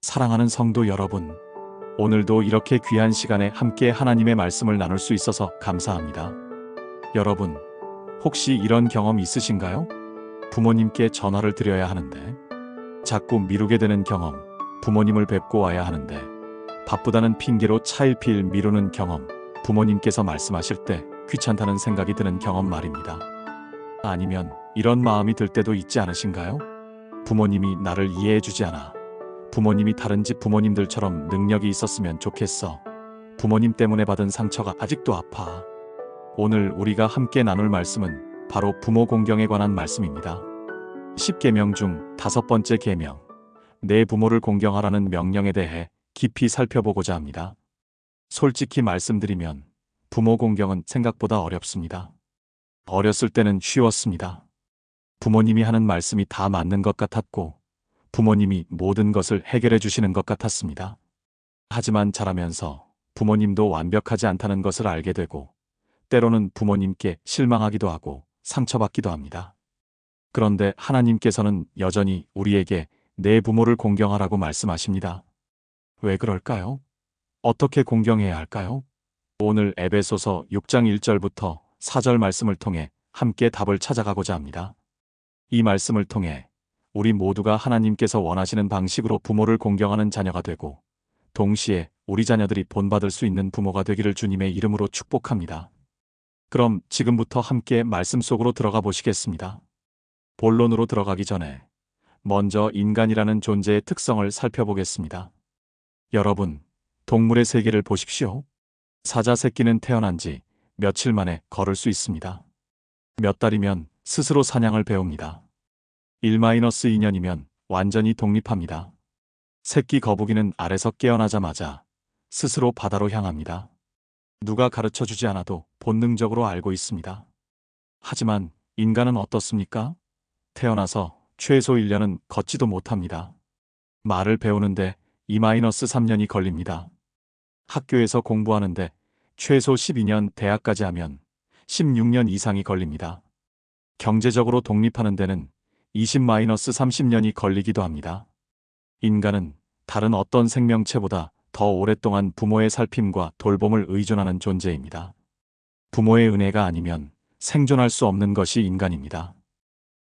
사랑하는 성도 여러분, 오늘도 이렇게 귀한 시간에 함께 하나님의 말씀을 나눌 수 있어서 감사합니다. 여러분, 혹시 이런 경험 있으신가요? 부모님께 전화를 드려야 하는데 자꾸 미루게 되는 경험, 부모님을 뵙고 와야 하는데 바쁘다는 핑계로 차일피일 미루는 경험, 부모님께서 말씀하실 때 귀찮다는 생각이 드는 경험 말입니다. 아니면 이런 마음이 들 때도 있지 않으신가요? 부모님이 나를 이해해주지 않아. 부모님이 다른 집 부모님들처럼 능력이 있었으면 좋겠어. 부모님 때문에 받은 상처가 아직도 아파. 오늘 우리가 함께 나눌 말씀은 바로 부모 공경에 관한 말씀입니다. 10계명 중 5번째 계명, 내 부모를 공경하라는 명령에 대해 깊이 살펴보고자 합니다. 솔직히 말씀드리면 부모 공경은 생각보다 어렵습니다. 어렸을 때는 쉬웠습니다. 부모님이 하는 말씀이 다 맞는 것 같았고 부모님이 모든 것을 해결해 주시는 것 같았습니다. 하지만 자라면서 부모님도 완벽하지 않다는 것을 알게 되고 때로는 부모님께 실망하기도 하고 상처받기도 합니다. 그런데 하나님께서는 여전히 우리에게 내 부모를 공경하라고 말씀하십니다. 왜 그럴까요? 어떻게 공경해야 할까요? 오늘 에베소서 6장 1절부터 4절 말씀을 통해 함께 답을 찾아가고자 합니다. 이 말씀을 통해 우리 모두가 하나님께서 원하시는 방식으로 부모를 공경하는 자녀가 되고 동시에 우리 자녀들이 본받을 수 있는 부모가 되기를 주님의 이름으로 축복합니다. 그럼 지금부터 함께 말씀 속으로 들어가 보시겠습니다. 본론으로 들어가기 전에 먼저 인간이라는 존재의 특성을 살펴보겠습니다. 여러분, 동물의 세계를 보십시오. 사자 새끼는 태어난 지 며칠 만에 걸을 수 있습니다. 몇 달이면 스스로 사냥을 배웁니다. 1-2년이면 완전히 독립합니다. 새끼 거북이는 알에서 깨어나자마자 스스로 바다로 향합니다. 누가 가르쳐주지 않아도 본능적으로 알고 있습니다. 하지만 인간은 어떻습니까? 태어나서 최소 1년은 걷지도 못합니다. 말을 배우는데 2-3년이 걸립니다. 학교에서 공부하는데 최소 12년, 대학까지 하면 16년 이상이 걸립니다. 경제적으로 독립하는 데는 20-30년이 걸리기도 합니다. 인간은 다른 어떤 생명체보다 더 오랫동안 부모의 살핌과 돌봄을 의존하는 존재입니다. 부모의 은혜가 아니면 생존할 수 없는 것이 인간입니다.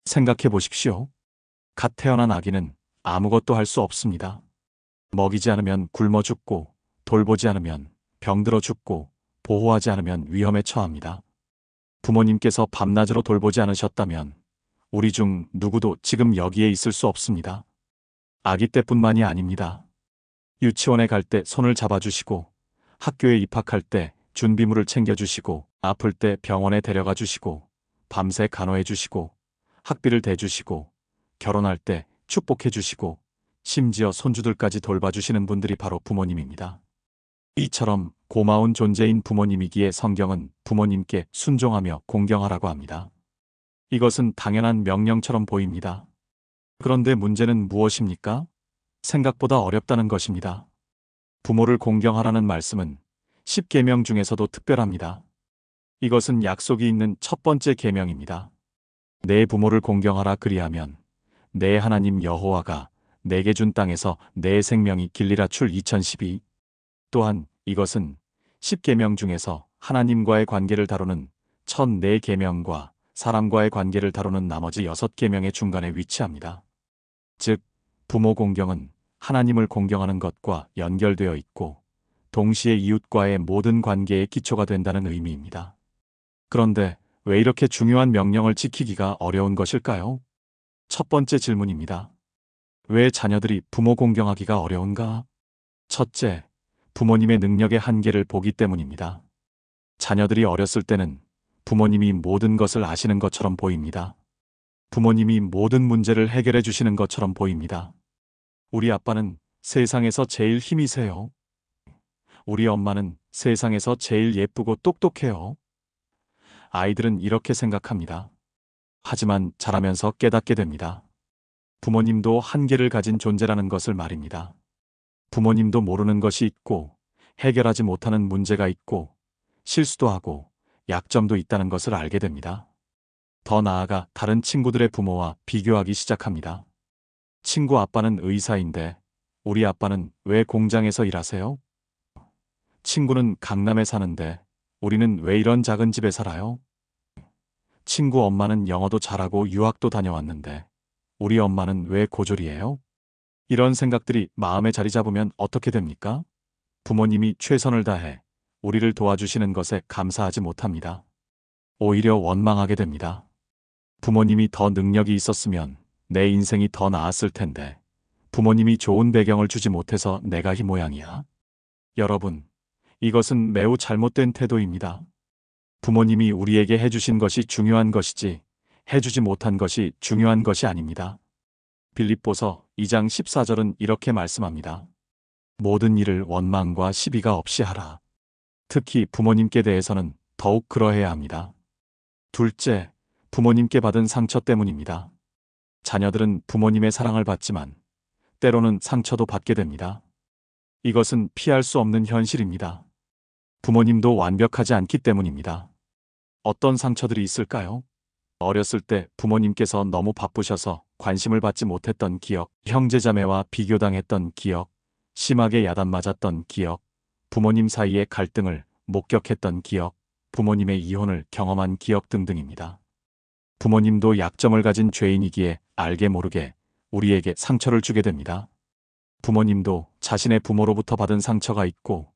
생각해 보십시오. 갓 태어난 아기는 아무것도 할 수 없습니다. 먹이지 않으면 굶어 죽고, 돌보지 않으면 병들어 죽고, 보호하지 않으면 위험에 처합니다. 부모님께서 밤낮으로 돌보지 않으셨다면 우리 중 누구도 지금 여기에 있을 수 없습니다. 아기 때뿐만이 아닙니다. 유치원에 갈 때 손을 잡아주시고, 학교에 입학할 때 준비물을 챙겨주시고, 아플 때 병원에 데려가 주시고, 밤새 간호해 주시고, 학비를 대주시고, 결혼할 때 축복해 주시고, 심지어 손주들까지 돌봐주시는 분들이 바로 부모님입니다. 이처럼 고마운 존재인 부모님이기에 성경은 부모님께 순종하며 공경하라고 합니다. 이것은 당연한 명령처럼 보입니다. 그런데 문제는 무엇입니까? 생각보다 어렵다는 것입니다. 부모를 공경하라는 말씀은 10계명 중에서도 특별합니다. 이것은 약속이 있는 첫 번째 계명입니다. 내 부모를 공경하라 그리하면 내 하나님 여호와가 내게 준 땅에서 내 생명이 길리라 출 2012. 또한 이것은 10계명 중에서 하나님과의 관계를 다루는 첫 4계명과 사람과의 관계를 다루는 나머지 6계명의 중간에 위치합니다. 즉, 부모 공경은 하나님을 공경하는 것과 연결되어 있고 동시에 이웃과의 모든 관계의 기초가 된다는 의미입니다. 그런데 왜 이렇게 중요한 명령을 지키기가 어려운 것일까요? 첫 번째 질문입니다. 왜 자녀들이 부모 공경하기가 어려운가? 첫째, 부모님의 능력의 한계를 보기 때문입니다. 자녀들이 어렸을 때는 부모님이 모든 것을 아시는 것처럼 보입니다. 부모님이 모든 문제를 해결해 주시는 것처럼 보입니다. 우리 아빠는 세상에서 제일 힘이 세요. 우리 엄마는 세상에서 제일 예쁘고 똑똑해요. 아이들은 이렇게 생각합니다. 하지만 자라면서 깨닫게 됩니다. 부모님도 한계를 가진 존재라는 것을 말입니다. 부모님도 모르는 것이 있고 해결하지 못하는 문제가 있고 실수도 하고 약점도 있다는 것을 알게 됩니다. 더 나아가 다른 친구들의 부모와 비교하기 시작합니다. 친구 아빠는 의사인데 우리 아빠는 왜 공장에서 일하세요? 친구는 강남에 사는데 우리는 왜 이런 작은 집에 살아요? 친구 엄마는 영어도 잘하고 유학도 다녀왔는데 우리 엄마는 왜 고졸이에요? 이런 생각들이 마음에 자리 잡으면 어떻게 됩니까? 부모님이 최선을 다해 우리를 도와주시는 것에 감사하지 못합니다. 오히려 원망하게 됩니다. 부모님이 더 능력이 있었으면 내 인생이 더 나았을 텐데 부모님이 좋은 배경을 주지 못해서 내가 이 모양이야. 여러분, 이것은 매우 잘못된 태도입니다. 부모님이 우리에게 해주신 것이 중요한 것이지 해주지 못한 것이 중요한 것이 아닙니다. 빌립보서 2장 14절은 이렇게 말씀합니다. 모든 일을 원망과 시비가 없이 하라. 특히 부모님께 대해서는 더욱 그러해야 합니다. 둘째, 부모님께 받은 상처 때문입니다. 자녀들은 부모님의 사랑을 받지만 때로는 상처도 받게 됩니다. 이것은 피할 수 없는 현실입니다. 부모님도 완벽하지 않기 때문입니다. 어떤 상처들이 있을까요? 어렸을 때 부모님께서 너무 바쁘셔서 관심을 받지 못했던 기억, 형제자매와 비교당했던 기억, 심하게 야단맞았던 기억, 부모님 사이의 갈등을 목격했던 기억, 부모님의 이혼을 경험한 기억 등등입니다. 부모님도 약점을 가진 죄인이기에 알게 모르게 우리에게 상처를 주게 됩니다. 부모님도 자신의 부모로부터 받은 상처가 있고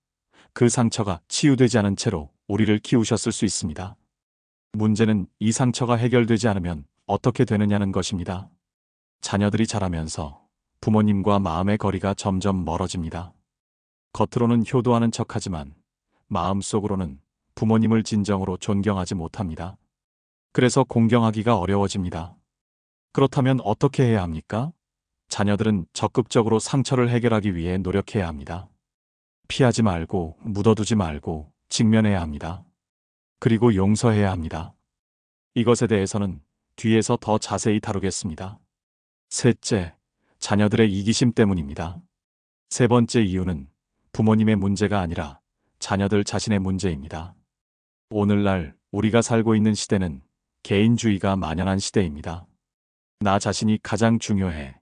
그 상처가 치유되지 않은 채로 우리를 키우셨을 수 있습니다. 문제는 이 상처가 해결되지 않으면 어떻게 되느냐는 것입니다. 자녀들이 자라면서 부모님과 마음의 거리가 점점 멀어집니다. 겉으로는 효도하는 척하지만 마음속으로는 부모님을 진정으로 존경하지 못합니다. 그래서 공경하기가 어려워집니다. 그렇다면 어떻게 해야 합니까? 자녀들은 적극적으로 상처를 해결하기 위해 노력해야 합니다. 피하지 말고 묻어두지 말고 직면해야 합니다. 그리고 용서해야 합니다. 이것에 대해서는 뒤에서 더 자세히 다루겠습니다. 셋째, 자녀들의 이기심 때문입니다. 세 번째 이유는 부모님의 문제가 아니라 자녀들 자신의 문제입니다. 오늘날 우리가 살고 있는 시대는 개인주의가 만연한 시대입니다. 나 자신이 가장 중요해.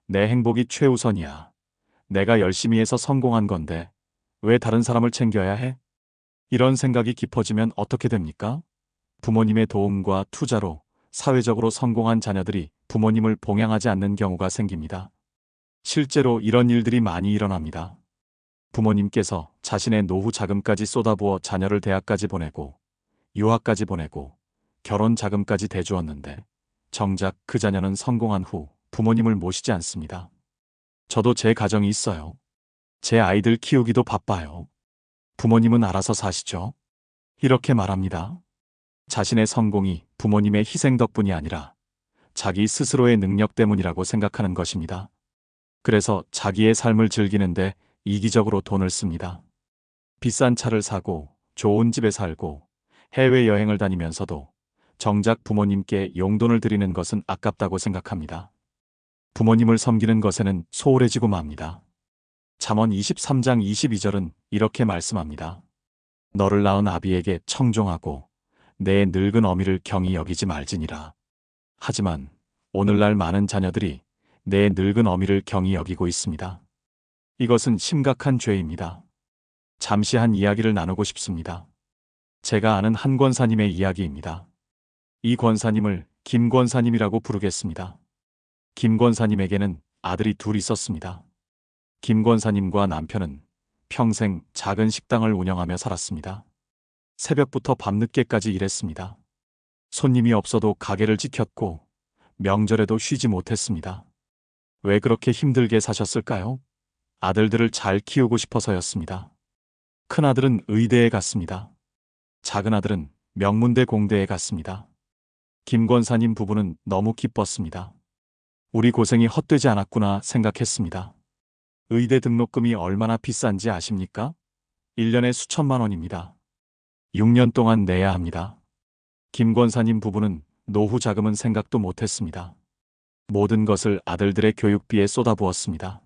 내 행복이 최우선이야. 내가 열심히 해서 성공한 건데 왜 다른 사람을 챙겨야 해? 이런 생각이 깊어지면 어떻게 됩니까? 부모님의 도움과 투자로 사회적으로 성공한 자녀들이 부모님을 봉양하지 않는 경우가 생깁니다. 실제로 이런 일들이 많이 일어납니다. 부모님께서 자신의 노후 자금까지 쏟아부어 자녀를 대학까지 보내고 유학까지 보내고 결혼 자금까지 대주었는데 정작 그 자녀는 성공한 후 부모님을 모시지 않습니다. 저도 제 가정이 있어요. 제 아이들 키우기도 바빠요. 부모님은 알아서 사시죠. 이렇게 말합니다. 자신의 성공이 부모님의 희생 덕분이 아니라 자기 스스로의 능력 때문이라고 생각하는 것입니다. 그래서 자기의 삶을 즐기는데 이기적으로 돈을 씁니다. 비싼 차를 사고 좋은 집에 살고 해외여행을 다니면서도 정작 부모님께 용돈을 드리는 것은 아깝다고 생각합니다. 부모님을 섬기는 것에는 소홀해지고 맙니다. 잠언 23장 22절은 이렇게 말씀합니다. 너를 낳은 아비에게 청종하고 내 늙은 어미를 경히 여기지 말지니라. 하지만 오늘날 많은 자녀들이 내 늙은 어미를 경히 여기고 있습니다. 이것은 심각한 죄입니다. 잠시 한 이야기를 나누고 싶습니다. 제가 아는 한 권사님의 이야기입니다. 이 권사님을 김 권사님이라고 부르겠습니다. 김 권사님에게는 아들이 둘 있었습니다. 김 권사님과 남편은 평생 작은 식당을 운영하며 살았습니다. 새벽부터 밤늦게까지 일했습니다. 손님이 없어도 가게를 지켰고 명절에도 쉬지 못했습니다. 왜 그렇게 힘들게 사셨을까요? 아들들을 잘 키우고 싶어서였습니다. 큰아들은 의대에 갔습니다. 작은아들은 명문대 공대에 갔습니다. 김 권사님 부부는 너무 기뻤습니다. 우리 고생이 헛되지 않았구나 생각했습니다. 의대 등록금이 얼마나 비싼지 아십니까? 1년에 수천만 원입니다. 6년 동안 내야 합니다. 김 권사님 부부는 노후 자금은 생각도 못했습니다. 모든 것을 아들들의 교육비에 쏟아부었습니다.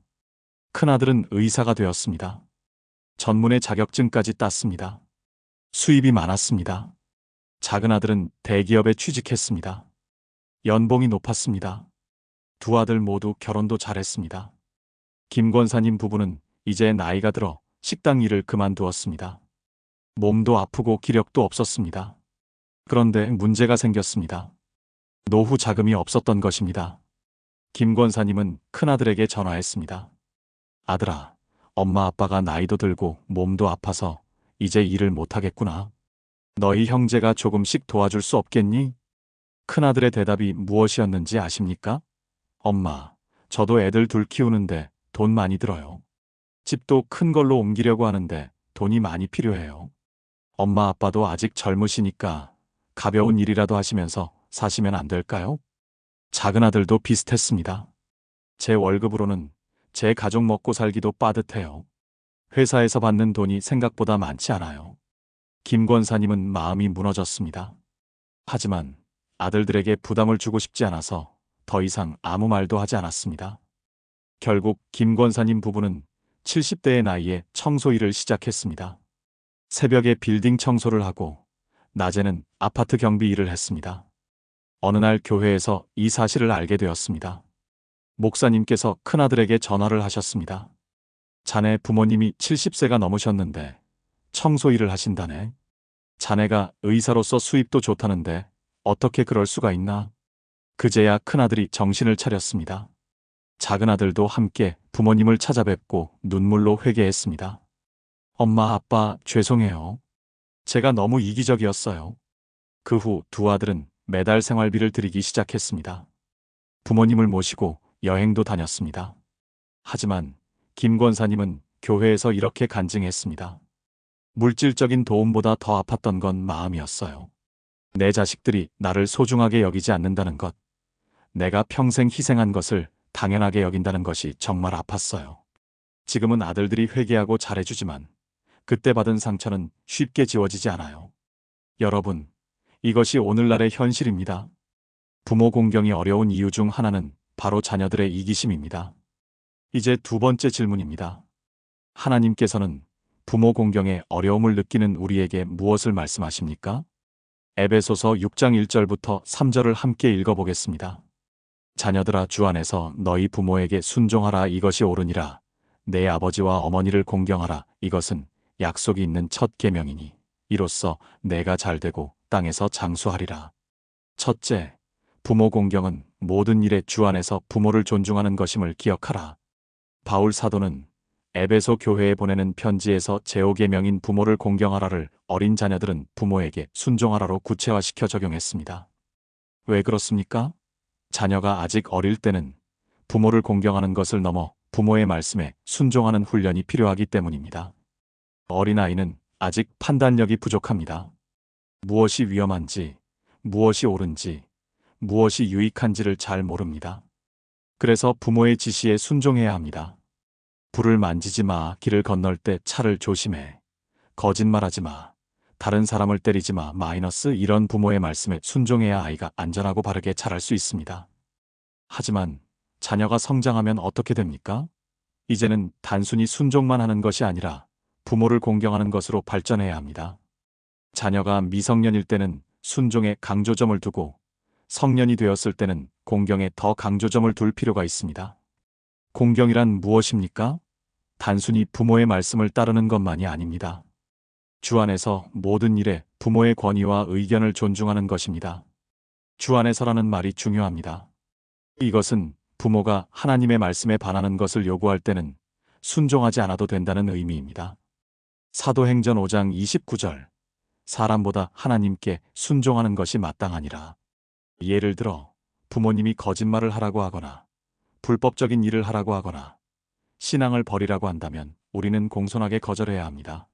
큰아들은 의사가 되었습니다. 전문의 자격증까지 땄습니다. 수입이 많았습니다. 작은아들은 대기업에 취직했습니다. 연봉이 높았습니다. 두 아들 모두 결혼도 잘했습니다. 김 권사님 부부는 이제 나이가 들어 식당 일을 그만두었습니다. 몸도 아프고 기력도 없었습니다. 그런데 문제가 생겼습니다. 노후 자금이 없었던 것입니다. 김 권사님은 큰아들에게 전화했습니다. 아들아, 엄마 아빠가 나이도 들고 몸도 아파서 이제 일을 못하겠구나. 너희 형제가 조금씩 도와줄 수 없겠니? 큰아들의 대답이 무엇이었는지 아십니까? 엄마, 저도 애들 둘 키우는데 돈 많이 들어요. 집도 큰 걸로 옮기려고 하는데 돈이 많이 필요해요. 엄마 아빠도 아직 젊으시니까 가벼운 일이라도 하시면서 사시면 안 될까요? 작은 아들도 비슷했습니다. 제 월급으로는 제 가족 먹고 살기도 빠듯해요. 회사에서 받는 돈이 생각보다 많지 않아요. 김 권사님은 마음이 무너졌습니다. 하지만 아들들에게 부담을 주고 싶지 않아서 더 이상 아무 말도 하지 않았습니다. 결국 김 권사님 부부는 70대의 나이에 청소 일을 시작했습니다. 새벽에 빌딩 청소를 하고 낮에는 아파트 경비 일을 했습니다. 어느 날 교회에서 이 사실을 알게 되었습니다. 목사님께서 큰아들에게 전화를 하셨습니다. 자네 부모님이 70세가 넘으셨는데 청소 일을 하신다네. 자네가 의사로서 수입도 좋다는데 어떻게 그럴 수가 있나? 그제야 큰아들이 정신을 차렸습니다. 작은 아들도 함께 부모님을 찾아뵙고 눈물로 회개했습니다. 엄마, 아빠, 죄송해요. 제가 너무 이기적이었어요. 그 후 두 아들은 매달 생활비를 드리기 시작했습니다. 부모님을 모시고 여행도 다녔습니다. 하지만 김 권사님은 교회에서 이렇게 간증했습니다. 물질적인 도움보다 더 아팠던 건 마음이었어요. 내 자식들이 나를 소중하게 여기지 않는다는 것, 내가 평생 희생한 것을 당연하게 여긴다는 것이 정말 아팠어요. 지금은 아들들이 회개하고 잘해주지만 그때 받은 상처는 쉽게 지워지지 않아요. 여러분, 이것이 오늘날의 현실입니다. 부모 공경이 어려운 이유 중 하나는 바로 자녀들의 이기심입니다. 이제 두 번째 질문입니다. 하나님께서는 부모 공경에 어려움을 느끼는 우리에게 무엇을 말씀하십니까? 에베소서 6장 1절부터 3절을 함께 읽어보겠습니다. 자녀들아, 주 안에서 너희 부모에게 순종하라. 이것이 옳으니라. 내 아버지와 어머니를 공경하라. 이것은 약속이 있는 첫 계명이니 이로써 내가 잘되고 땅에서 장수하리라. 첫째, 부모 공경은 모든 일에 주 안에서 부모를 존중하는 것임을 기억하라. 바울 사도는 에베소 교회에 보내는 편지에서 제5계명인 부모를 공경하라를 어린 자녀들은 부모에게 순종하라로 구체화시켜 적용했습니다. 왜 그렇습니까? 자녀가 아직 어릴 때는 부모를 공경하는 것을 넘어 부모의 말씀에 순종하는 훈련이 필요하기 때문입니다. 어린아이는 아직 판단력이 부족합니다. 무엇이 위험한지, 무엇이 옳은지, 무엇이 유익한지를 잘 모릅니다. 그래서 부모의 지시에 순종해야 합니다. 불을 만지지 마, 길을 건널 때 차를 조심해, 거짓말하지 마, 다른 사람을 때리지 마, 이런 부모의 말씀에 순종해야 아이가 안전하고 바르게 자랄 수 있습니다. 하지만 자녀가 성장하면 어떻게 됩니까? 이제는 단순히 순종만 하는 것이 아니라 부모를 공경하는 것으로 발전해야 합니다. 자녀가 미성년일 때는 순종에 강조점을 두고 성년이 되었을 때는 공경에 더 강조점을 둘 필요가 있습니다. 공경이란 무엇입니까? 단순히 부모의 말씀을 따르는 것만이 아닙니다. 주 안에서 모든 일에 부모의 권위와 의견을 존중하는 것입니다. 주 안에서라는 말이 중요합니다. 이것은 부모가 하나님의 말씀에 반하는 것을 요구할 때는 순종하지 않아도 된다는 의미입니다. 사도행전 5장 29절, 사람보다 하나님께 순종하는 것이 마땅하니라. 예를 들어 부모님이 거짓말을 하라고 하거나 불법적인 일을 하라고 하거나 신앙을 버리라고 한다면 우리는 공손하게 거절해야 합니다.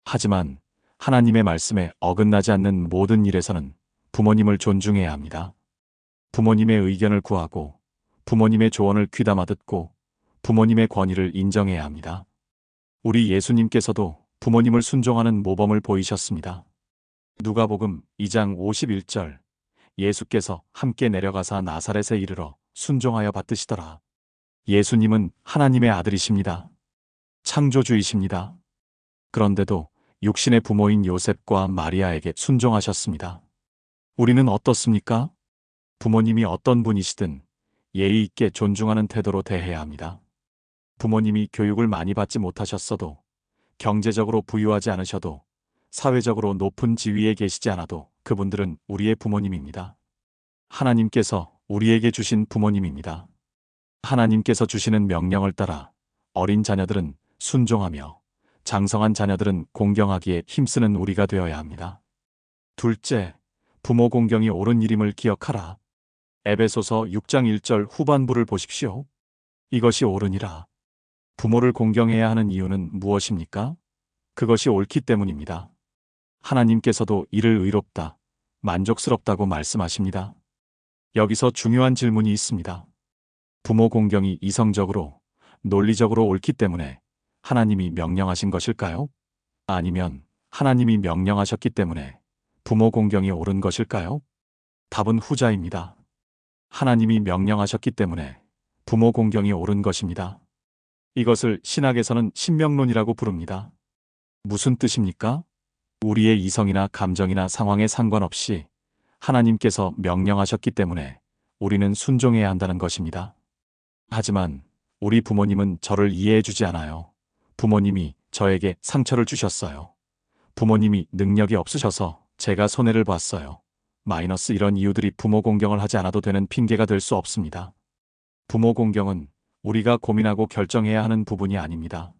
하지만 하나님의 말씀에 어긋나지 않는 모든 일에서는 부모님을 존중해야 합니다. 부모님의 의견을 구하고 부모님의 조언을 귀담아 듣고 부모님의 권위를 인정해야 합니다. 우리 예수님께서도 부모님을 순종하는 모범을 보이셨습니다. 누가복음 2장 51절, 예수께서 함께 내려가사 나사렛에 이르러 순종하여 받드시더라. 예수님은 하나님의 아들이십니다. 창조주이십니다. 그런데도 육신의 부모인 요셉과 마리아에게 순종하셨습니다. 우리는 어떻습니까? 부모님이 어떤 분이시든 예의 있게 존중하는 태도로 대해야 합니다. 부모님이 교육을 많이 받지 못하셨어도, 경제적으로 부유하지 않으셔도, 사회적으로 높은 지위에 계시지 않아도 그분들은 우리의 부모님입니다. 하나님께서 우리에게 주신 부모님입니다. 하나님께서 주시는 명령을 따라 어린 자녀들은 순종하며 장성한 자녀들은 공경하기에 힘쓰는 우리가 되어야 합니다. 둘째, 부모 공경이 옳은 일임을 기억하라. 에베소서 6장 1절 후반부를 보십시오. 이것이 옳으니라. 부모를 공경해야 하는 이유는 무엇입니까? 그것이 옳기 때문입니다. 하나님께서도 이를 의롭다, 만족스럽다고 말씀하십니다. 여기서 중요한 질문이 있습니다. 부모 공경이 이성적으로, 논리적으로 옳기 때문에 하나님이 명령하신 것일까요? 아니면 하나님이 명령하셨기 때문에 부모 공경이 옳은 것일까요? 답은 후자입니다. 하나님이 명령하셨기 때문에 부모 공경이 옳은 것입니다. 이것을 신학에서는 신명론이라고 부릅니다. 무슨 뜻입니까? 우리의 이성이나 감정이나 상황에 상관없이 하나님께서 명령하셨기 때문에 우리는 순종해야 한다는 것입니다. 하지만 우리 부모님은 저를 이해해주지 않아요. 부모님이 저에게 상처를 주셨어요. 부모님이 능력이 없으셔서 제가 손해를 봤어요. 마이너스 이런 이유들이 부모 공경을 하지 않아도 되는 핑계가 될 수 없습니다. 부모 공경은 우리가 고민하고 결정해야 하는 부분이 아닙니다.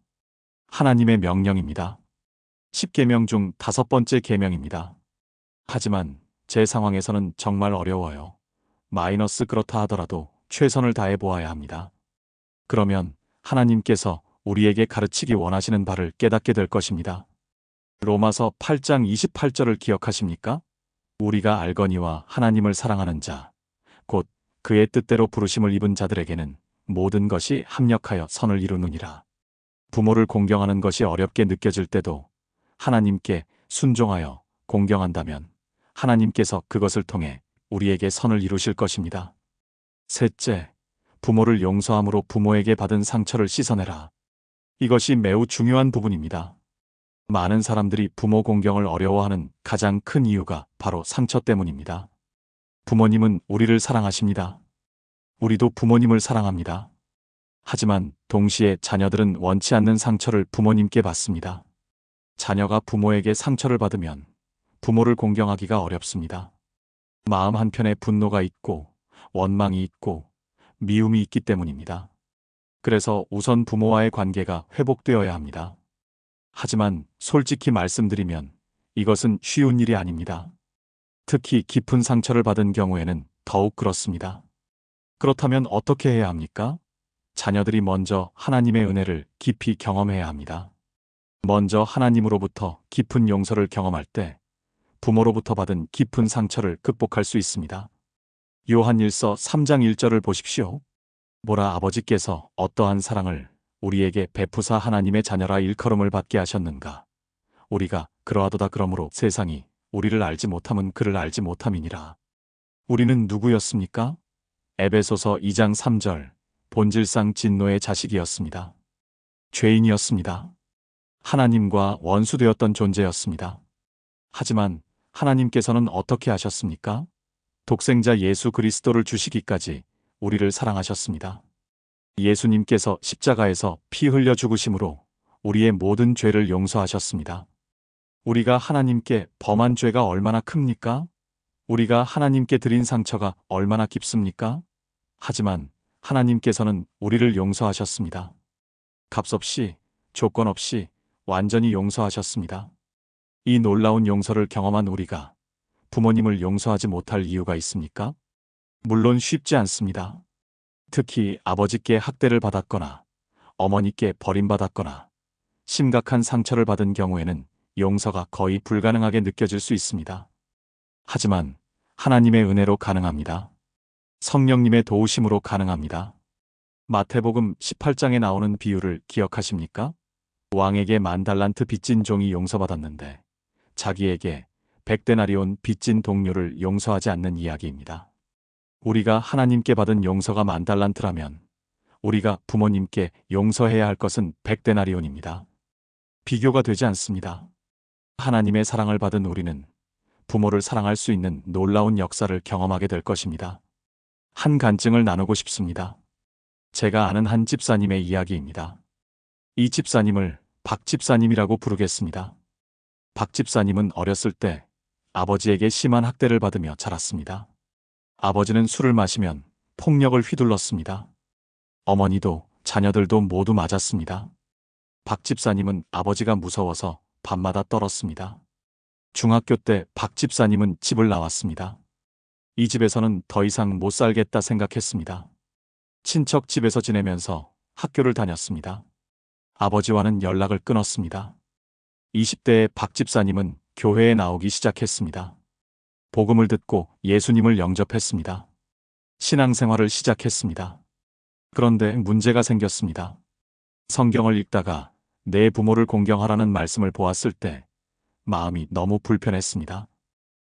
하나님의 명령입니다. 10계명 중 5번째 계명입니다. 하지만 제 상황에서는 정말 어려워요. 마이너스 그렇다 하더라도 최선을 다해 보아야 합니다. 그러면 하나님께서 우리에게 가르치기 원하시는 바를 깨닫게 될 것입니다. 로마서 8장 28절을 기억하십니까? 우리가 알거니와 하나님을 사랑하는 자, 곧 그의 뜻대로 부르심을 입은 자들에게는 모든 것이 합력하여 선을 이루느니라. 부모를 공경하는 것이 어렵게 느껴질 때도 하나님께 순종하여 공경한다면 하나님께서 그것을 통해 우리에게 선을 이루실 것입니다. 셋째, 부모를 용서함으로 부모에게 받은 상처를 씻어내라. 이것이 매우 중요한 부분입니다. 많은 사람들이 부모 공경을 어려워하는 가장 큰 이유가 바로 상처 때문입니다. 부모님은 우리를 사랑하십니다. 우리도 부모님을 사랑합니다. 하지만 동시에 자녀들은 원치 않는 상처를 부모님께 받습니다. 자녀가 부모에게 상처를 받으면 부모를 공경하기가 어렵습니다. 마음 한편에 분노가 있고 원망이 있고 미움이 있기 때문입니다. 그래서 우선 부모와의 관계가 회복되어야 합니다. 하지만 솔직히 말씀드리면 이것은 쉬운 일이 아닙니다. 특히 깊은 상처를 받은 경우에는 더욱 그렇습니다. 그렇다면 어떻게 해야 합니까? 자녀들이 먼저 하나님의 은혜를 깊이 경험해야 합니다. 먼저 하나님으로부터 깊은 용서를 경험할 때 부모로부터 받은 깊은 상처를 극복할 수 있습니다. 요한일서 3장 1절을 보십시오. 보라, 아버지께서 어떠한 사랑을 우리에게 베푸사 하나님의 자녀라 일컬음을 받게 하셨는가. 우리가 그러하도다. 그러므로 세상이 우리를 알지 못함은 그를 알지 못함이니라. 우리는 누구였습니까? 에베소서 2장 3절, 본질상 진노의 자식이었습니다. 죄인이었습니다. 하나님과 원수되었던 존재였습니다. 하지만 하나님께서는 어떻게 하셨습니까? 독생자 예수 그리스도를 주시기까지 우리를 사랑하셨습니다. 예수님께서 십자가에서 피 흘려 죽으심으로 우리의 모든 죄를 용서하셨습니다. 우리가 하나님께 범한 죄가 얼마나 큽니까? 우리가 하나님께 드린 상처가 얼마나 깊습니까? 하지만 하나님께서는 우리를 용서하셨습니다. 값없이, 조건 없이 완전히 용서하셨습니다. 이 놀라운 용서를 경험한 우리가 부모님을 용서하지 못할 이유가 있습니까? 물론 쉽지 않습니다. 특히 아버지께 학대를 받았거나 어머니께 버림받았거나 심각한 상처를 받은 경우에는 용서가 거의 불가능하게 느껴질 수 있습니다. 하지만 하나님의 은혜로 가능합니다. 성령님의 도우심으로 가능합니다. 마태복음 18장에 나오는 비유를 기억하십니까? 왕에게 10,000달란트 빚진 종이 용서받았는데 자기에게 100데나리온 빚진 동료를 용서하지 않는 이야기입니다. 우리가 하나님께 받은 용서가 10,000달란트라면 우리가 부모님께 용서해야 할 것은 100데나리온입니다. 비교가 되지 않습니다. 하나님의 사랑을 받은 우리는 부모를 사랑할 수 있는 놀라운 역사를 경험하게 될 것입니다. 한 간증을 나누고 싶습니다. 제가 아는 한 집사님의 이야기입니다. 이 집사님을 박 집사님이라고 부르겠습니다. 박 집사님은 어렸을 때 아버지에게 심한 학대를 받으며 자랐습니다. 아버지는 술을 마시면 폭력을 휘둘렀습니다. 어머니도 자녀들도 모두 맞았습니다. 박 집사님은 아버지가 무서워서 밤마다 떨었습니다. 중학교 때 박 집사님은 집을 나왔습니다. 이 집에서는 더 이상 못 살겠다 생각했습니다. 친척 집에서 지내면서 학교를 다녔습니다. 아버지와는 연락을 끊었습니다. 20대의 박 집사님은 교회에 나오기 시작했습니다. 복음을 듣고 예수님을 영접했습니다. 신앙생활을 시작했습니다. 그런데 문제가 생겼습니다. 성경을 읽다가 내 부모를 공경하라는 말씀을 보았을 때 마음이 너무 불편했습니다.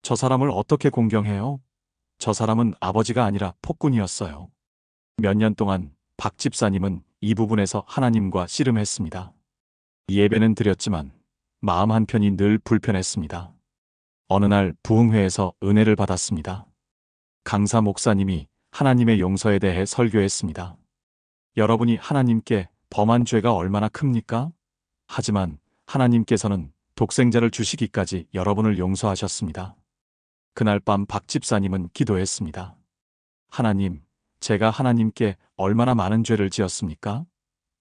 저 사람을 어떻게 공경해요? 저 사람은 아버지가 아니라 폭군이었어요. 몇 년 동안 박 집사님은 이 부분에서 하나님과 씨름했습니다. 예배는 드렸지만 마음 한편이 늘 불편했습니다. 어느 날 부흥회에서 은혜를 받았습니다. 강사 목사님이 하나님의 용서에 대해 설교했습니다. 여러분이 하나님께 범한 죄가 얼마나 큽니까? 하지만 하나님께서는 독생자를 주시기까지 여러분을 용서하셨습니다. 그날 밤 박 집사님은 기도했습니다. 하나님, 제가 하나님께 얼마나 많은 죄를 지었습니까?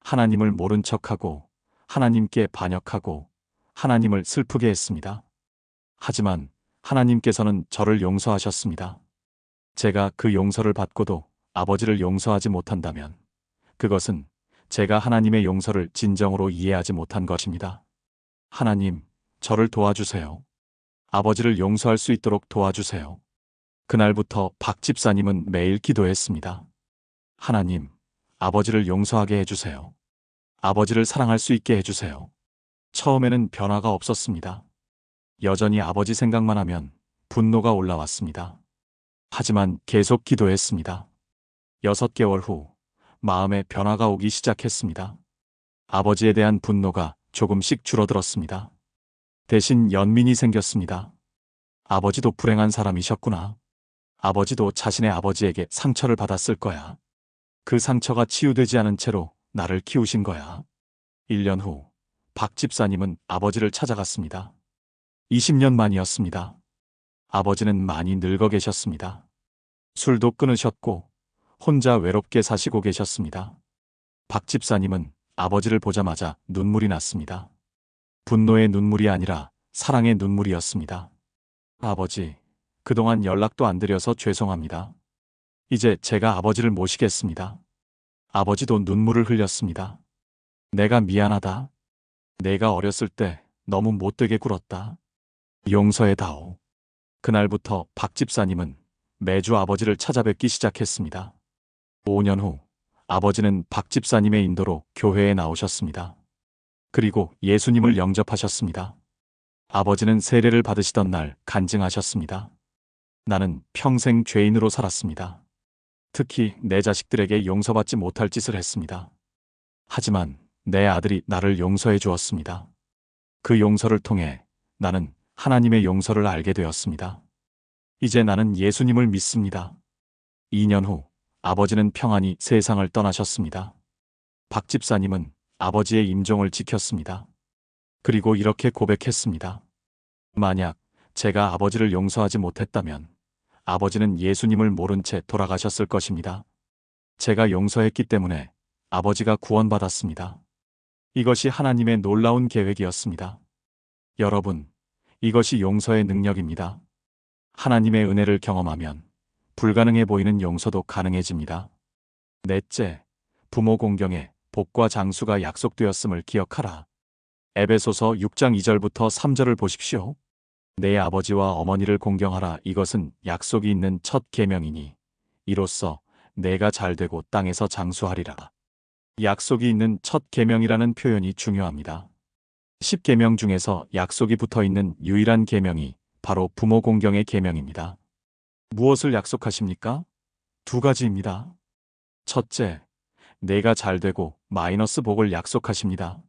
하나님을 모른 척하고 하나님께 반역하고 하나님을 슬프게 했습니다. 하지만 하나님께서는 저를 용서하셨습니다. 제가 그 용서를 받고도 아버지를 용서하지 못한다면 그것은 제가 하나님의 용서를 진정으로 이해하지 못한 것입니다. 하나님, 저를 도와주세요. 아버지를 용서할 수 있도록 도와주세요. 그날부터 박 집사님은 매일 기도했습니다. 하나님, 아버지를 용서하게 해주세요. 아버지를 사랑할 수 있게 해주세요. 처음에는 변화가 없었습니다. 여전히 아버지 생각만 하면 분노가 올라왔습니다. 하지만 계속 기도했습니다. 6개월 후 마음에 변화가 오기 시작했습니다. 아버지에 대한 분노가 조금씩 줄어들었습니다. 대신 연민이 생겼습니다. 아버지도 불행한 사람이셨구나. 아버지도 자신의 아버지에게 상처를 받았을 거야. 그 상처가 치유되지 않은 채로 나를 키우신 거야. 1년 후 박 집사님은 아버지를 찾아갔습니다. 20년 만이었습니다. 아버지는 많이 늙어 계셨습니다. 술도 끊으셨고 혼자 외롭게 사시고 계셨습니다. 박 집사님은 아버지를 보자마자 눈물이 났습니다. 분노의 눈물이 아니라 사랑의 눈물이었습니다. 아버지, 그동안 연락도 안 드려서 죄송합니다. 이제 제가 아버지를 모시겠습니다. 아버지도 눈물을 흘렸습니다. 내가 미안하다. 내가 어렸을 때 너무 못되게 굴었다. 용서해다오. 그날부터 박 집사님은 매주 아버지를 찾아뵙기 시작했습니다. 5년 후 아버지는 박 집사님의 인도로 교회에 나오셨습니다. 그리고 예수님을 영접하셨습니다. 아버지는 세례를 받으시던 날 간증하셨습니다. 나는 평생 죄인으로 살았습니다. 특히 내 자식들에게 용서받지 못할 짓을 했습니다. 하지만 내 아들이 나를 용서해 주었습니다. 그 용서를 통해 나는 하나님의 용서를 알게 되었습니다. 이제 나는 예수님을 믿습니다. 2년 후 아버지는 평안히 세상을 떠나셨습니다. 박 집사님은 아버지의 임종을 지켰습니다. 그리고 이렇게 고백했습니다. 만약 제가 아버지를 용서하지 못했다면 아버지는 예수님을 모른 채 돌아가셨을 것입니다. 제가 용서했기 때문에 아버지가 구원받았습니다. 이것이 하나님의 놀라운 계획이었습니다. 여러분, 이것이 용서의 능력입니다. 하나님의 은혜를 경험하면 불가능해 보이는 용서도 가능해집니다. 넷째, 부모 공경에 복과 장수가 약속되었음을 기억하라. 에베소서 6장 2절부터 3절을 보십시오. 내 아버지와 어머니를 공경하라. 이것은 약속이 있는 첫 계명이니 이로써 내가 잘되고 땅에서 장수하리라. 약속이 있는 첫 계명이라는 표현이 중요합니다. 10계명 중에서 약속이 붙어 있는 유일한 계명이 바로 부모 공경의 계명입니다. 무엇을 약속하십니까? 2가지입니다. 첫째, 내가 잘되고 마이너스 복을 약속하십니다.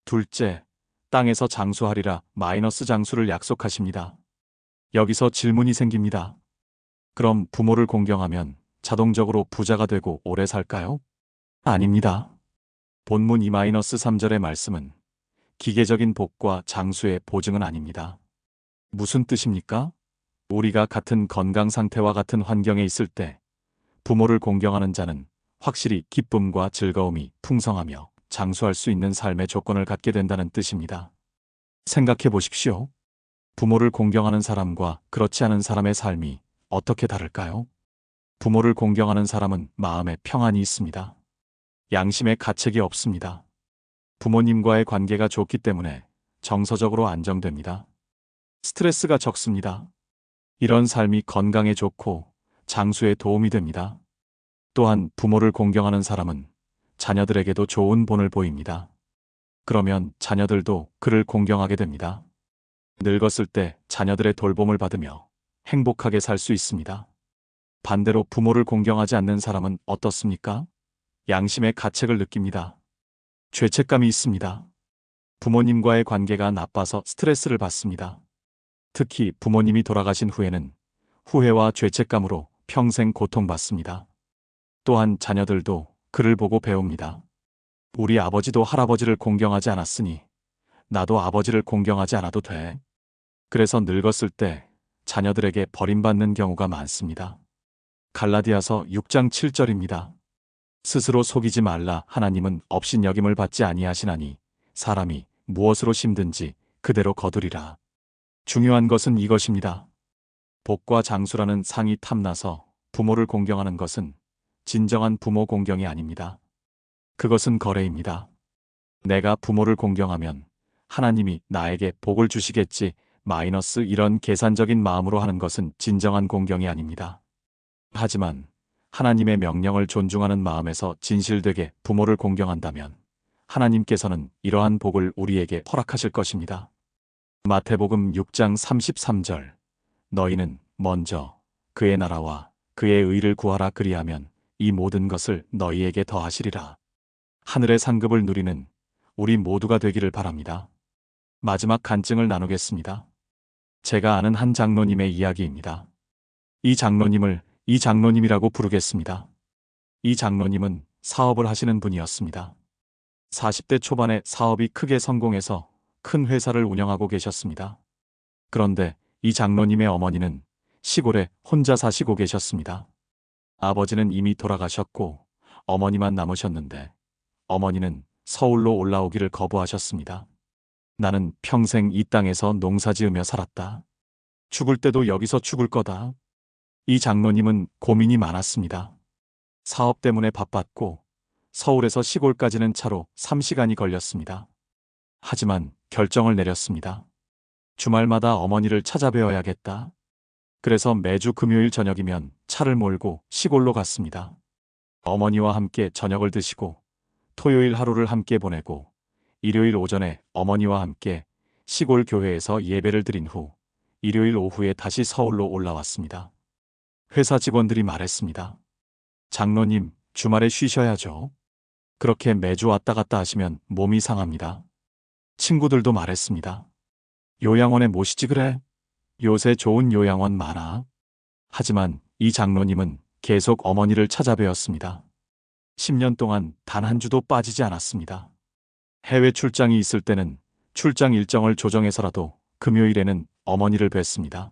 둘째, 땅에서 장수하리라 마이너스 장수를 약속하십니다. 여기서 질문이 생깁니다. 그럼 부모를 공경하면 자동적으로 부자가 되고 오래 살까요? 아닙니다. 본문 2-3절의 말씀은 기계적인 복과 장수의 보증은 아닙니다. 무슨 뜻입니까? 우리가 같은 건강 상태와 같은 환경에 있을 때 부모를 공경하는 자는 확실히 기쁨과 즐거움이 풍성하며 장수할 수 있는 삶의 조건을 갖게 된다는 뜻입니다. 생각해 보십시오. 부모를 공경하는 사람과 그렇지 않은 사람의 삶이 어떻게 다를까요? 부모를 공경하는 사람은 마음에 평안이 있습니다. 양심에 가책이 없습니다. 부모님과의 관계가 좋기 때문에 정서적으로 안정됩니다. 스트레스가 적습니다. 이런 삶이 건강에 좋고 장수에 도움이 됩니다. 또한 부모를 공경하는 사람은 자녀들에게도 좋은 본을 보입니다. 그러면 자녀들도 그를 공경하게 됩니다. 늙었을 때 자녀들의 돌봄을 받으며 행복하게 살 수 있습니다. 반대로 부모를 공경하지 않는 사람은 어떻습니까? 양심의 가책을 느낍니다. 죄책감이 있습니다. 부모님과의 관계가 나빠서 스트레스를 받습니다. 특히 부모님이 돌아가신 후에는 후회와 죄책감으로 평생 고통받습니다. 또한 자녀들도 그를 보고 배웁니다. 우리 아버지도 할아버지를 공경하지 않았으니 나도 아버지를 공경하지 않아도 돼. 그래서 늙었을 때 자녀들에게 버림받는 경우가 많습니다. 갈라디아서 6장 7절입니다. 스스로 속이지 말라. 하나님은 업신여김을 받지 아니하시나니 사람이 무엇으로 심든지 그대로 거두리라. 중요한 것은 이것입니다. 복과 장수라는 상이 탐나서 부모를 공경하는 것은 진정한 부모 공경이 아닙니다. 그것은 거래입니다. 내가 부모를 공경하면 하나님이 나에게 복을 주시겠지 마이너스 이런 계산적인 마음으로 하는 것은 진정한 공경이 아닙니다. 하지만 하나님의 명령을 존중하는 마음에서 진실되게 부모를 공경한다면 하나님께서는 이러한 복을 우리에게 허락하실 것입니다. 마태복음 6장 33절 너희는 먼저 그의 나라와 그의 의를 구하라 그리하면 이 모든 것을 너희에게 더하시리라. 하늘의 상급을 누리는 우리 모두가 되기를 바랍니다. 마지막 간증을 나누겠습니다. 제가 아는 한 장로님의 이야기입니다. 이 장로님이라고 부르겠습니다. 이 장로님은 사업을 하시는 분이었습니다. 40대 초반에 사업이 크게 성공해서 큰 회사를 운영하고 계셨습니다. 그런데 이 장로님의 어머니는 시골에 혼자 사시고 계셨습니다. 아버지는 이미 돌아가셨고 어머니만 남으셨는데 어머니는 서울로 올라오기를 거부하셨습니다. 나는 평생 이 땅에서 농사 지으며 살았다. 죽을 때도 여기서 죽을 거다. 이 장로님은 고민이 많았습니다. 사업 때문에 바빴고 서울에서 시골까지는 차로 3시간이 걸렸습니다. 하지만 결정을 내렸습니다. 주말마다 어머니를 찾아뵈어야겠다. 그래서 매주 금요일 저녁이면 차를 몰고 시골로 갔습니다. 어머니와 함께 저녁을 드시고 토요일 하루를 함께 보내고 일요일 오전에 어머니와 함께 시골 교회에서 예배를 드린 후 일요일 오후에 다시 서울로 올라왔습니다. 회사 직원들이 말했습니다. 장로님, 주말에 쉬셔야죠. 그렇게 매주 왔다 갔다 하시면 몸이 상합니다. 친구들도 말했습니다. 요양원에 모시지 그래. 요새 좋은 요양원 많아. 하지만 이 장로님은 계속 어머니를 찾아뵈었습니다. 10년 동안 단 한 주도 빠지지 않았습니다. 해외 출장이 있을 때는 출장 일정을 조정해서라도 금요일에는 어머니를 뵀습니다.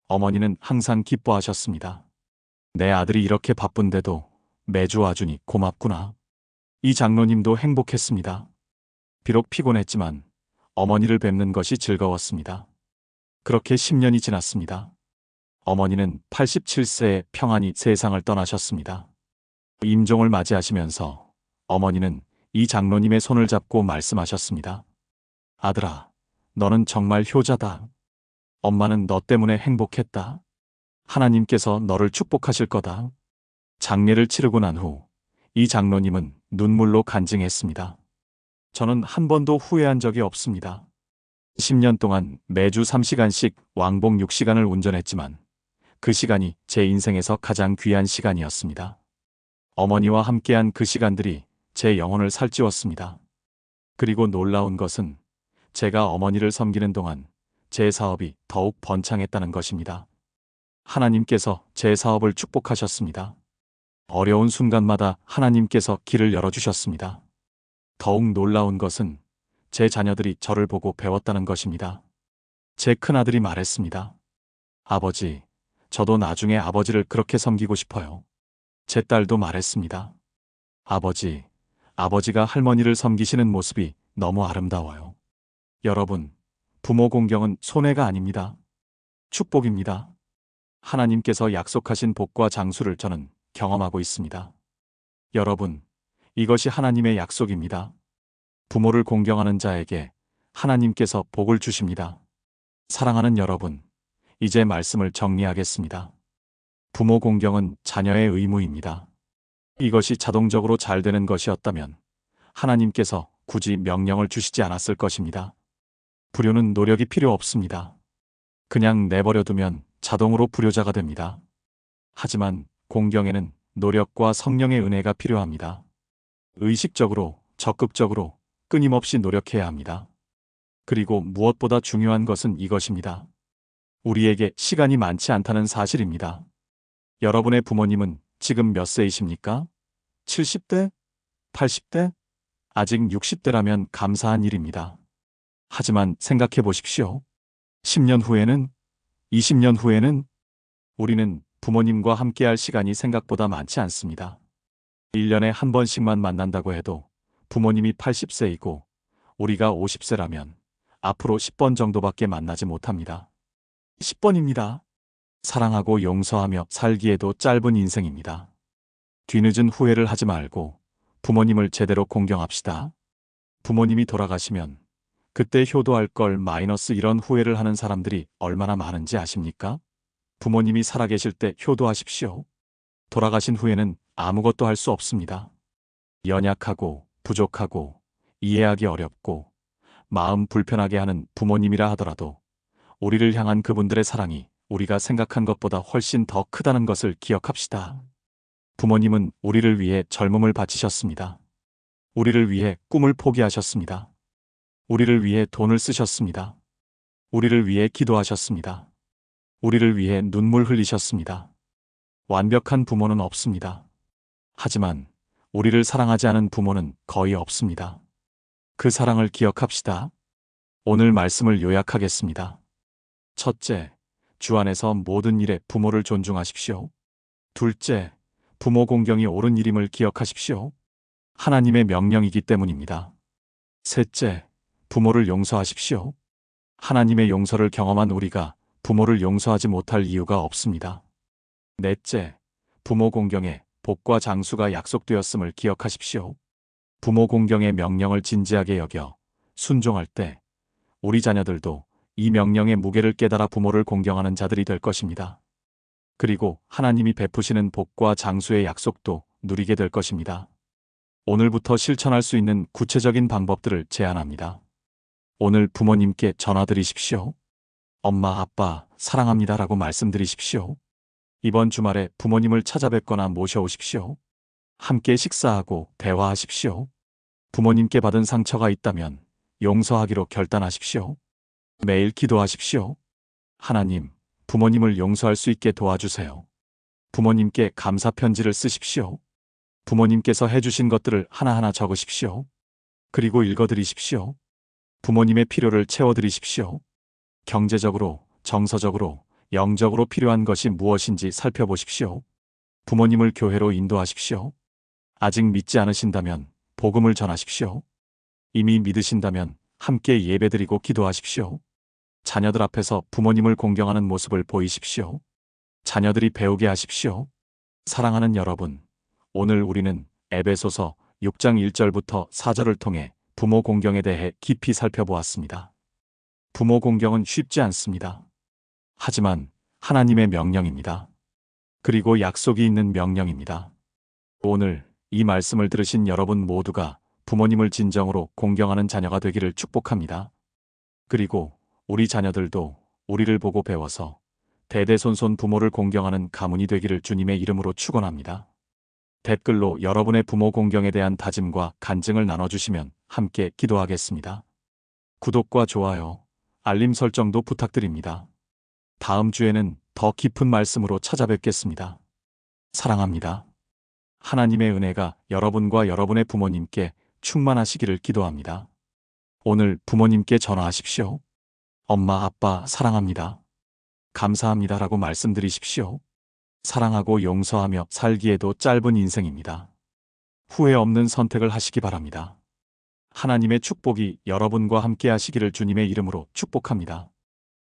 어머니는 항상 기뻐하셨습니다. 내 아들이 이렇게 바쁜데도 매주 와주니 고맙구나. 이 장로님도 행복했습니다. 비록 피곤했지만 어머니를 뵙는 것이 즐거웠습니다. 그렇게 10년이 지났습니다. 어머니는 87세에 평안히 세상을 떠나셨습니다. 임종을 맞이하시면서 어머니는 이 장로님의 손을 잡고 말씀하셨습니다. 아들아, 너는 정말 효자다. 엄마는 너 때문에 행복했다. 하나님께서 너를 축복하실 거다. 장례를 치르고 난 후 이 장로님은 눈물로 간증했습니다. 저는 한 번도 후회한 적이 없습니다. 10년 동안 매주 3시간씩 왕복 6시간을 운전했지만 그 시간이 제 인생에서 가장 귀한 시간이었습니다. 어머니와 함께한 그 시간들이 제 영혼을 살찌웠습니다. 그리고 놀라운 것은 제가 어머니를 섬기는 동안 제 사업이 더욱 번창했다는 것입니다. 하나님께서 제 사업을 축복하셨습니다. 어려운 순간마다 하나님께서 길을 열어주셨습니다. 더욱 놀라운 것은 제 자녀들이 저를 보고 배웠다는 것입니다. 제 큰아들이 말했습니다. 아버지, 저도 나중에 아버지를 그렇게 섬기고 싶어요. 제 딸도 말했습니다. 아버지, 아버지가 할머니를 섬기시는 모습이 너무 아름다워요. 여러분, 부모 공경은 손해가 아닙니다. 축복입니다. 하나님께서 약속하신 복과 장수를 저는 경험하고 있습니다. 여러분, 이것이 하나님의 약속입니다. 부모를 공경하는 자에게 하나님께서 복을 주십니다. 사랑하는 여러분, 이제 말씀을 정리하겠습니다. 부모 공경은 자녀의 의무입니다. 이것이 자동적으로 잘 되는 것이었다면 하나님께서 굳이 명령을 주시지 않았을 것입니다. 불효는 노력이 필요 없습니다. 그냥 내버려두면 자동으로 불효자가 됩니다. 하지만 공경에는 노력과 성령의 은혜가 필요합니다. 의식적으로, 적극적으로, 끊임없이 노력해야 합니다. 그리고 무엇보다 중요한 것은 이것입니다. 우리에게 시간이 많지 않다는 사실입니다. 여러분의 부모님은 지금 몇 세이십니까? 70대? 80대? 아직 60대라면 감사한 일입니다. 하지만 생각해 보십시오. 10년 후에는? 20년 후에는? 우리는 부모님과 함께할 시간이 생각보다 많지 않습니다. 1년에 한 번씩만 만난다고 해도 부모님이 80세이고 우리가 50세라면 앞으로 10번 정도밖에 만나지 못합니다. 10번입니다. 사랑하고 용서하며 살기에도 짧은 인생입니다. 뒤늦은 후회를 하지 말고 부모님을 제대로 공경합시다. 부모님이 돌아가시면 그때 효도할 걸 마이너스 이런 후회를 하는 사람들이 얼마나 많은지 아십니까? 부모님이 살아계실 때 효도하십시오. 돌아가신 후에는 아무것도 할 수 없습니다. 연약하고 부족하고 이해하기 어렵고 마음 불편하게 하는 부모님이라 하더라도 우리를 향한 그분들의 사랑이 우리가 생각한 것보다 훨씬 더 크다는 것을 기억합시다. 부모님은 우리를 위해 젊음을 바치셨습니다. 우리를 위해 꿈을 포기하셨습니다. 우리를 위해 돈을 쓰셨습니다. 우리를 위해 기도하셨습니다. 우리를 위해 눈물 흘리셨습니다. 완벽한 부모는 없습니다. 하지만 우리를 사랑하지 않은 부모는 거의 없습니다. 그 사랑을 기억합시다. 오늘 말씀을 요약하겠습니다. 첫째, 주 안에서 모든 일에 부모를 존중하십시오. 둘째, 부모 공경이 옳은 일임을 기억하십시오. 하나님의 명령이기 때문입니다. 셋째, 부모를 용서하십시오. 하나님의 용서를 경험한 우리가 부모를 용서하지 못할 이유가 없습니다. 넷째, 부모 공경에 복과 장수가 약속되었음을 기억하십시오. 부모 공경의 명령을 진지하게 여겨 순종할 때 우리 자녀들도 이 명령의 무게를 깨달아 부모를 공경하는 자들이 될 것입니다. 그리고 하나님이 베푸시는 복과 장수의 약속도 누리게 될 것입니다. 오늘부터 실천할 수 있는 구체적인 방법들을 제안합니다. 오늘 부모님께 전화드리십시오. 엄마, 아빠, 사랑합니다라고 말씀드리십시오. 이번 주말에 부모님을 찾아뵙거나 모셔오십시오. 함께 식사하고 대화하십시오. 부모님께 받은 상처가 있다면 용서하기로 결단하십시오. 매일 기도하십시오. 하나님, 부모님을 용서할 수 있게 도와주세요. 부모님께 감사 편지를 쓰십시오. 부모님께서 해주신 것들을 하나하나 적으십시오. 그리고 읽어드리십시오. 부모님의 필요를 채워드리십시오. 경제적으로, 정서적으로, 영적으로 필요한 것이 무엇인지 살펴보십시오. 부모님을 교회로 인도하십시오. 아직 믿지 않으신다면 복음을 전하십시오. 이미 믿으신다면 함께 예배드리고 기도하십시오. 자녀들 앞에서 부모님을 공경하는 모습을 보이십시오. 자녀들이 배우게 하십시오. 사랑하는 여러분, 오늘 우리는 에베소서 6장 1절부터 4절을 통해 부모 공경에 대해 깊이 살펴보았습니다. 부모 공경은 쉽지 않습니다. 하지만 하나님의 명령입니다. 그리고 약속이 있는 명령입니다. 오늘 이 말씀을 들으신 여러분 모두가 부모님을 진정으로 공경하는 자녀가 되기를 축복합니다. 그리고 우리 자녀들도 우리를 보고 배워서 대대손손 부모를 공경하는 가문이 되기를 주님의 이름으로 축원합니다. 댓글로 여러분의 부모 공경에 대한 다짐과 간증을 나눠주시면 함께 기도하겠습니다. 구독과 좋아요, 알림 설정도 부탁드립니다. 다음 주에는 더 깊은 말씀으로 찾아뵙겠습니다. 사랑합니다. 하나님의 은혜가 여러분과 여러분의 부모님께 충만하시기를 기도합니다. 오늘 부모님께 전화하십시오. 엄마, 아빠 사랑합니다. 감사합니다라고 말씀드리십시오. 사랑하고 용서하며 살기에도 짧은 인생입니다. 후회 없는 선택을 하시기 바랍니다. 하나님의 축복이 여러분과 함께 하시기를 주님의 이름으로 축복합니다.